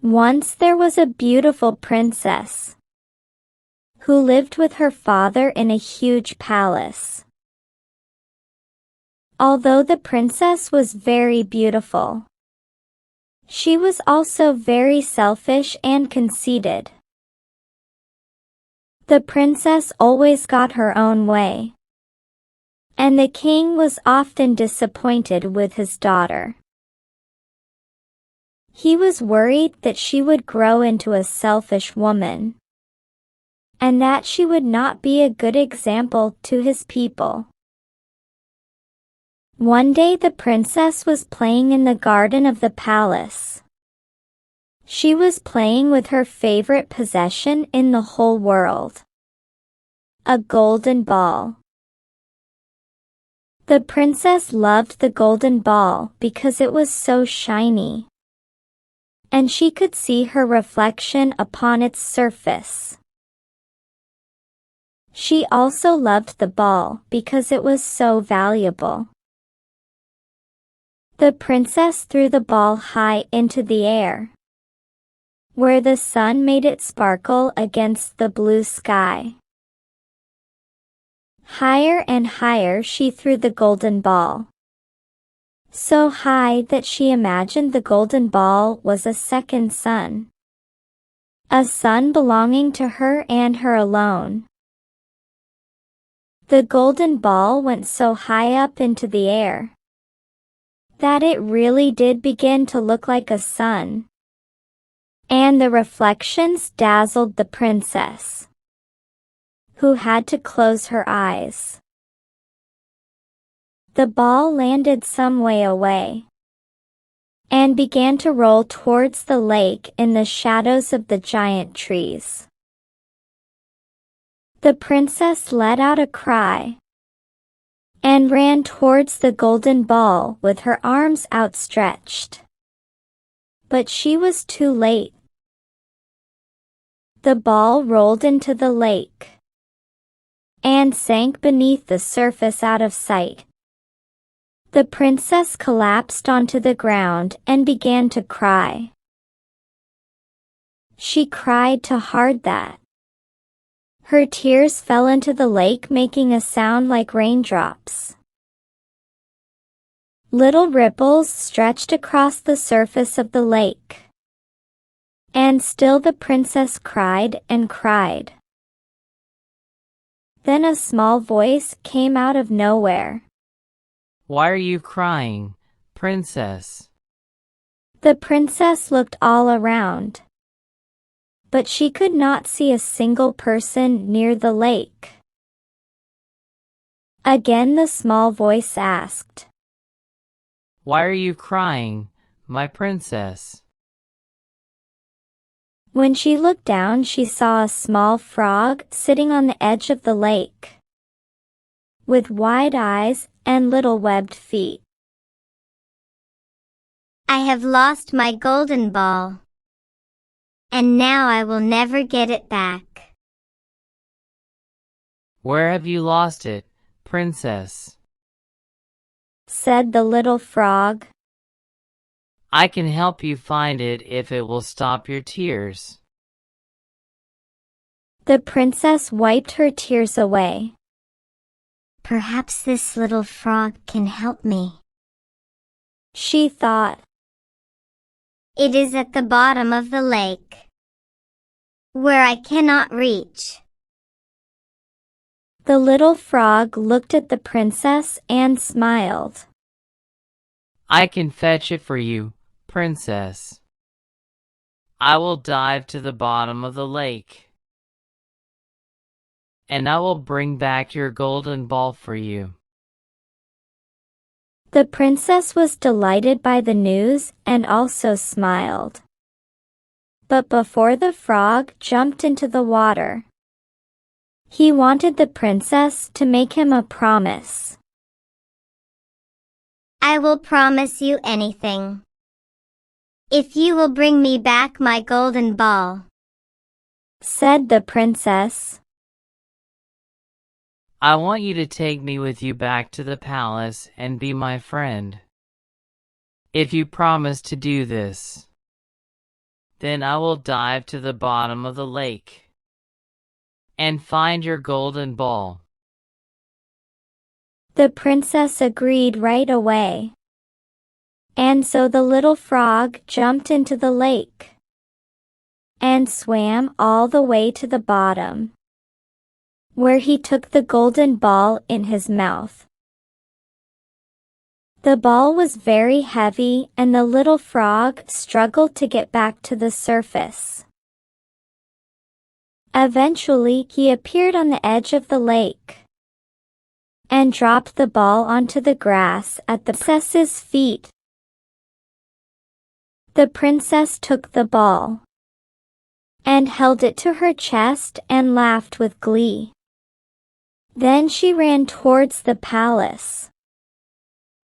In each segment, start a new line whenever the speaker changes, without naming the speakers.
Once there was a beautiful princess who lived with her father in a huge palace. Although the princess was very beautiful, she was also very selfish and conceited. The princess always got her own way, and the king was often disappointed with his daughter. He was worried that she would grow into a selfish woman, and that she would not be a good example to his people. One day the princess was playing in the garden of the palace. She was playing with her favorite possession in the whole world, a golden ball. The princess loved the golden ball because it was so shiny, and she could see her reflection upon its surface. She also loved the ball because it was so valuable. The princess threw the ball high into the air, where the sun made it sparkle against the blue sky. Higher and higher she threw the golden ball, so high that she imagined the golden ball was a second sun, a sun belonging to her and her alone. The golden ball went so high up into the air that it really did begin to look like a sun, and the reflections dazzled the princess, who had to close her eyes. The ball landed some way away and began to roll towards the lake in the shadows of the giant trees. The princess let out a cry and ran towards the golden ball with her arms outstretched. But she was too late. The ball rolled into the lake and sank beneath the surface out of sight. The princess collapsed onto the ground and began to cry. She cried so hard that her tears fell into the lake, making a sound like raindrops. Little ripples stretched across the surface of the lake, and still the princess cried and cried. Then a small voice came out of nowhere.
"Why are you crying, princess?"
The princess looked all around, but she could not see a single person near the lake. Again the small voice asked,
"Why are you crying, my princess?"
When she looked down, she saw a small frog sitting on the edge of the lake, with wide eyes and little webbed feet.
"I have lost my golden ball, and now I will never get it back."
"Where have you lost it, princess?"
said the little frog.
"I can help you find it if it will stop your tears."
The princess wiped her tears away.
"Perhaps this little frog can help me,"
she thought.
"It is at the bottom of the lake, where I cannot reach."
The little frog looked at the princess and smiled.
"I can fetch it for you, princess. I will dive to the bottom of the lake, and I will bring back your golden ball for you."
The princess was delighted by the news and also smiled. But before the frog jumped into the water, he wanted the princess to make him a promise.
"I will promise you anything, if you will bring me back my golden ball,"
said the princess.
"I want you to take me with you back to the palace and be my friend. If you promise to do this, Then I will dive to the bottom of the lake and find your golden ball."
The princess agreed right away. And so the little frog jumped into the lake and swam all the way to the bottom, where he took the golden ball in his mouth. The ball was very heavy and the little frog struggled to get back to the surface. Eventually, he appeared on the edge of the lake and dropped the ball onto the grass at the princess's feet. The princess took the ball and held it to her chest and laughed with glee. Then she ran towards the palace,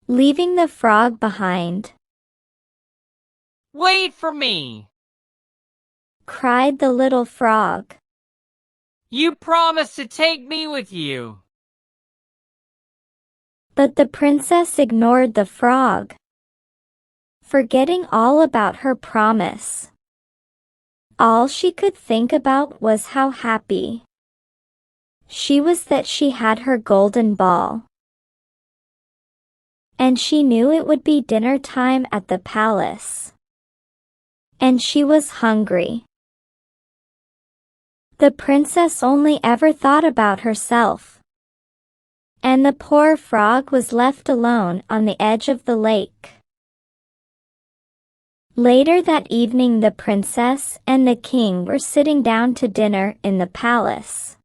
leaving the frog behind.
"Wait for me!"
cried the little frog.
"You promised to take me with you."
But the princess ignored the frog, forgetting all about her promise. All she could think about was how happy she was that she had her golden ball. And she knew it would be dinner time at the palace. And she was hungry. The princess only ever thought about herself. And the poor frog was left alone on the edge of the lake. Later that evening, the princess and the king were sitting down to dinner in the palace.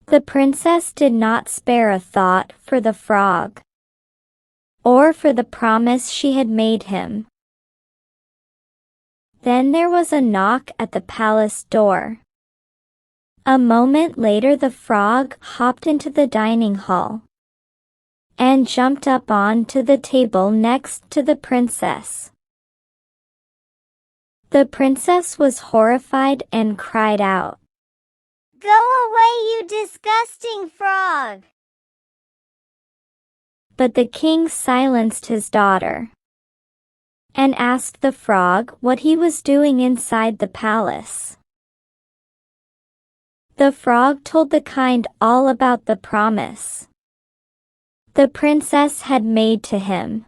The princess did not spare a thought for the frog, or for the promise she had made him. Then there was a knock at the palace door. A moment later, the frog hopped into the dining hall and jumped up onto the table next to the princess. The princess was horrified and cried out,
"Go away, you disgusting frog!"
But the king silenced his daughter and asked the frog what he was doing inside the palace. The frog told the kind all about the promise the princess had made to him.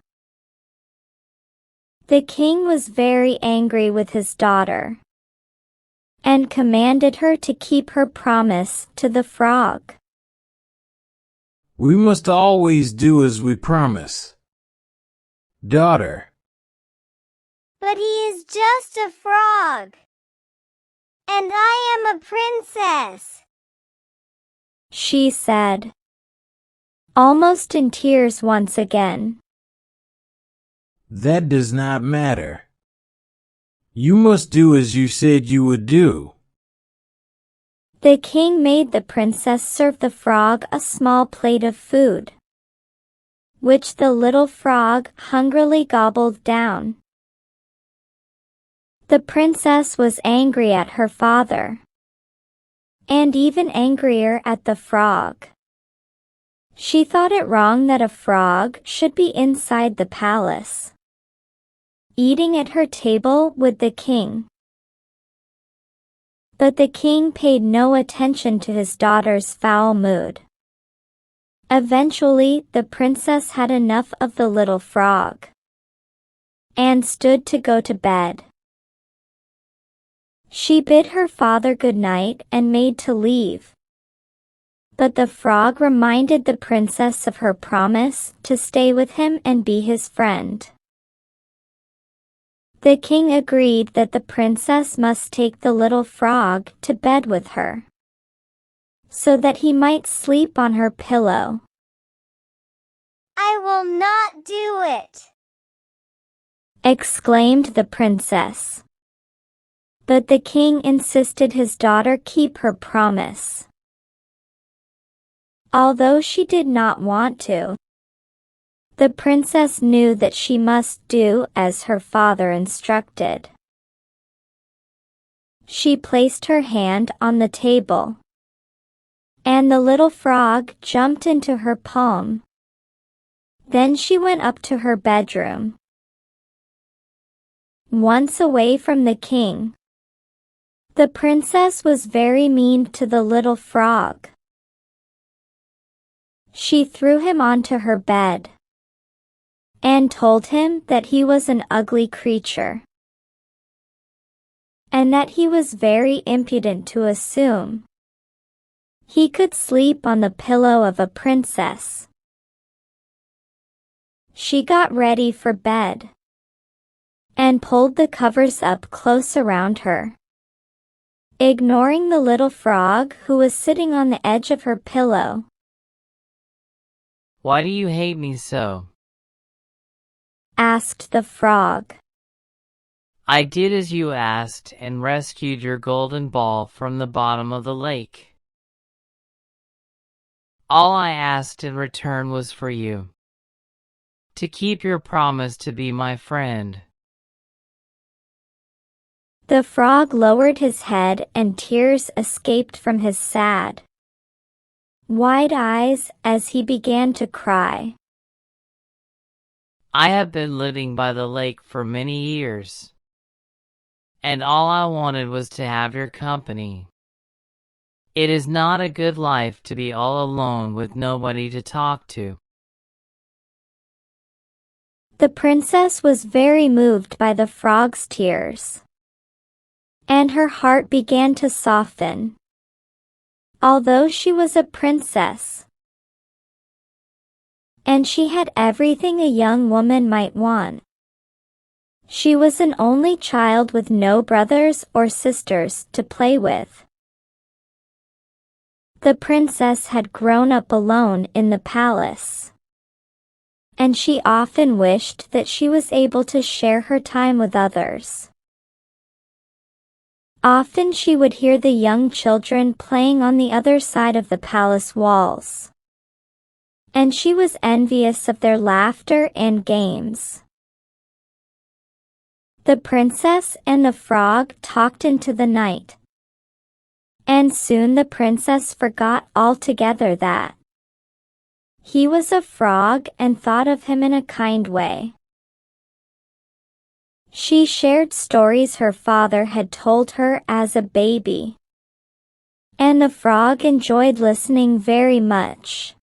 The king was very angry with his daughter and commanded her to keep her promise to the frog.
"We must always do as we promise, daughter."
"But he is just a frog, and I am a princess,"
she said, almost in tears once again.
"That does not matter. You must do as you said you would do."
The king made the princess serve the frog a small plate of food, which the little frog hungrily gobbled down. The princess was angry at her father, and even angrier at the frog. She thought it wrong that a frog should be inside the palace, eating at her table with the king. But the king paid no attention to his daughter's foul mood. Eventually, the princess had enough of the little frog and stood to go to bed. She bid her father good night and made to leave. But the frog reminded the princess of her promise to stay with him and be his friend. The king agreed that the princess must take the little frog to bed with her, so that he might sleep on her pillow.
"I will not do it,"
exclaimed the princess. But the king insisted his daughter keep her promise. Although she did not want to, the princess knew that she must do as her father instructed. She placed her hand on the table, and the little frog jumped into her palm. Then she went up to her bedroom. Once away from the king, the princess was very mean to the little frog. She threw him onto her bed and told him that he was an ugly creature and that he was very impudent to assume he could sleep on the pillow of a princess. She got ready for bed and pulled the covers up close around her, ignoring the little frog who was sitting on the edge of her pillow.
"Why do you hate me so?"
asked the frog.
"I did as you asked and rescued your golden ball from the bottom of the lake. All I asked in return was for you to keep your promise to be my friend."
The frog lowered his head and tears escaped from his sad, wide eyes as he began to cry.
"I have been living by the lake for many years, and all I wanted was to have your company. It is not a good life to be all alone with nobody to talk to."
The princess was very moved by the frog's tears, and her heart began to soften. Although she was a princess, and she had everything a young woman might want, she was an only child with no brothers or sisters to play with. The princess had grown up alone in the palace, and she often wished that she was able to share her time with others. Often she would hear the young children playing on the other side of the palace walls, and she was envious of their laughter and games. The princess and the frog talked into the night, and soon the princess forgot altogether that he was a frog and thought of him in a kind way. She shared stories her father had told her as a baby, and the frog enjoyed listening very much.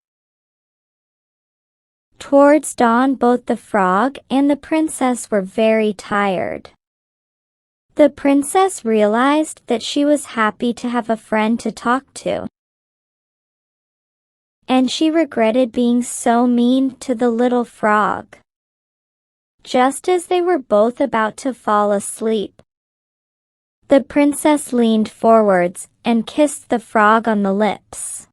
Towards dawn, both the frog and the princess were very tired. The princess realized that she was happy to have a friend to talk to, and she regretted being so mean to the little frog. Just as they were both about to fall asleep, the princess leaned forwards and kissed the frog on the lips.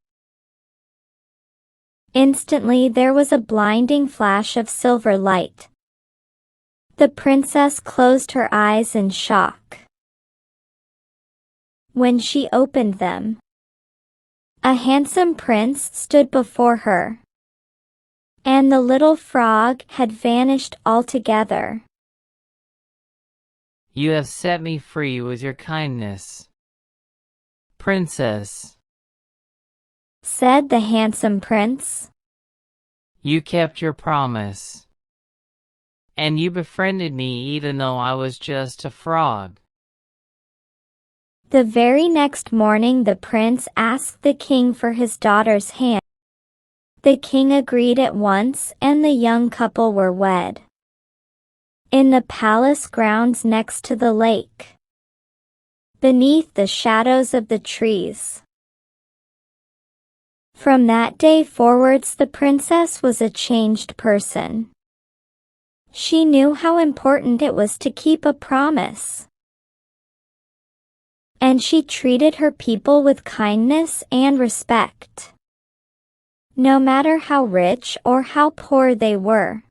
Instantly there was a blinding flash of silver light. The princess closed her eyes in shock. When she opened them, a handsome prince stood before her, and the little frog had vanished altogether.
"You have set me free with your kindness, princess,"
said the handsome prince.
"You kept your promise, and you befriended me even though I was just a frog."
The very next morning the prince asked the king for his daughter's hand. The king agreed at once, and the young couple were wed in the palace grounds next to the lake, beneath the shadows of the trees. From that day forwards the princess was a changed person. She knew how important it was to keep a promise, and she treated her people with kindness and respect, no matter how rich or how poor they were.